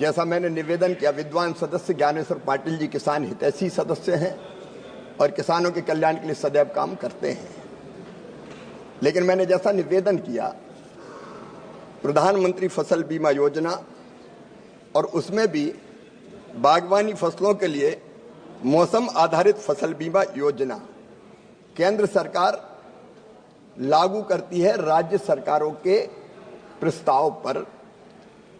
जैसा मैंने निवेदन किया, विद्वान सदस्य ज्ञानेश्वर पाटिल जी किसान हितैषी सदस्य हैं और किसानों के कल्याण के लिए सदैव काम करते हैं। लेकिन मैंने जैसा निवेदन किया, प्रधानमंत्री फसल बीमा योजना और उसमें भी बागवानी फसलों के लिए मौसम आधारित फसल बीमा योजना केंद्र सरकार लागू करती है राज्य सरकारों के प्रस्ताव पर।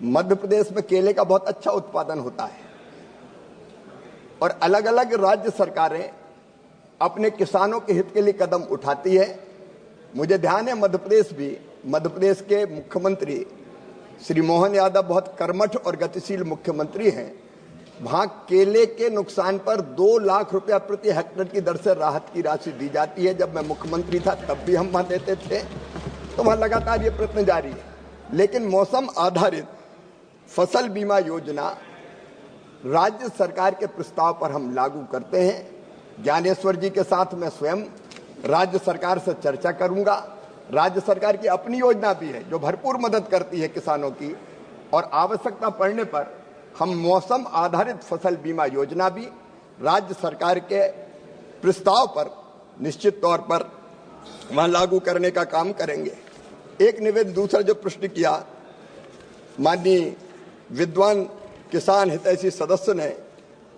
मध्य प्रदेश में केले का बहुत अच्छा उत्पादन होता है और अलग अलग राज्य सरकारें अपने किसानों के हित के लिए कदम उठाती है। मुझे ध्यान है मध्य प्रदेश के मुख्यमंत्री श्री मोहन यादव बहुत कर्मठ और गतिशील मुख्यमंत्री हैं। वहां केले के नुकसान पर 2 लाख रुपया प्रति हेक्टेयर की दर से राहत की राशि दी जाती है। जब मैं मुख्यमंत्री था तब भी हम वहां देते थे, तो वहां लगातार ये प्रयत्न जारी है। लेकिन मौसम आधारित फसल बीमा योजना राज्य सरकार के प्रस्ताव पर हम लागू करते हैं। ज्ञानेश्वर जी के साथ मैं स्वयं राज्य सरकार से चर्चा करूंगा। राज्य सरकार की अपनी योजना भी है जो भरपूर मदद करती है किसानों की, और आवश्यकता पड़ने पर हम मौसम आधारित फसल बीमा योजना भी राज्य सरकार के प्रस्ताव पर निश्चित तौर पर वहां लागू करने का काम करेंगे। एक निवेदन, दूसरा जो प्रश्न किया माननीय विद्वान किसान हितैषी सदस्य ने,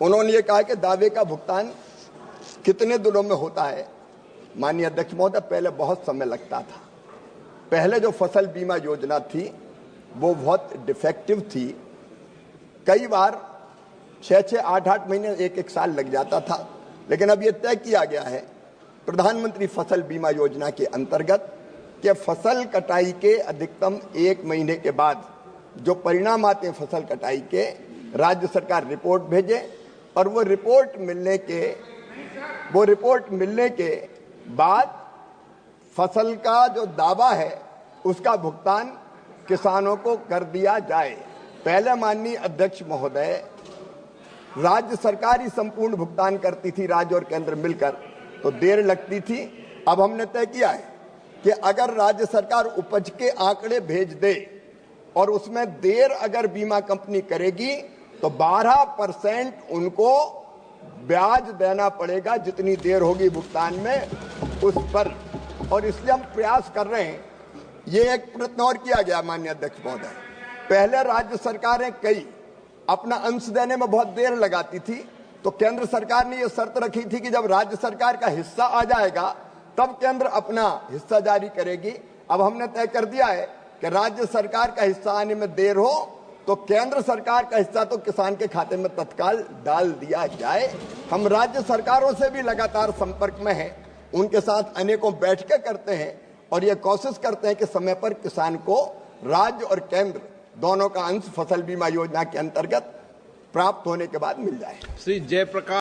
उन्होंने ये कहा कि दावे का भुगतान कितने दिनों में होता है। माननीय अध्यक्ष महोदय, पहले बहुत समय लगता था। पहले जो फसल बीमा योजना थी वो बहुत डिफेक्टिव थी। कई बार 6-6, 8-8 महीने, 1-1 साल लग जाता था। लेकिन अब ये तय किया गया है प्रधानमंत्री फसल बीमा योजना के अंतर्गत कि फसल कटाई के अधिकतम 1 महीने के बाद जो परिणाम आते हैं फसल कटाई के, राज्य सरकार रिपोर्ट भेजे और वो रिपोर्ट मिलने के बाद फसल का जो दावा है उसका भुगतान किसानों को कर दिया जाए। पहले माननीय अध्यक्ष महोदय, राज्य सरकार ही संपूर्ण भुगतान करती थी, राज्य और केंद्र मिलकर, तो देर लगती थी। अब हमने तय किया है कि अगर राज्य सरकार उपज के आंकड़े भेज दे और उसमें देर अगर बीमा कंपनी करेगी तो 12% उनको ब्याज देना पड़ेगा जितनी देर होगी भुगतान में उस पर। और इसलिए हम प्रयास कर रहे हैं। ये एक प्रयत्न और किया गया माननीय अध्यक्ष महोदय, पहले राज्य सरकारें कई अपना अंश देने में बहुत देर लगाती थी, तो केंद्र सरकार ने यह शर्त रखी थी कि जब राज्य सरकार का हिस्सा आ जाएगा तब केंद्र अपना हिस्सा जारी करेगी। अब हमने तय कर दिया है कि राज्य सरकार का हिस्सा आने में देर हो तो केंद्र सरकार का हिस्सा तो किसान के खाते में तत्काल डाल दिया जाए। हम राज्य सरकारों से भी लगातार संपर्क में हैं, उनके साथ अनेकों बैठकें करते हैं और ये कोशिश करते हैं कि समय पर किसान को राज्य और केंद्र दोनों का अंश फसल बीमा योजना के अंतर्गत प्राप्त होने के बाद मिल जाए। श्री जयप्रकाश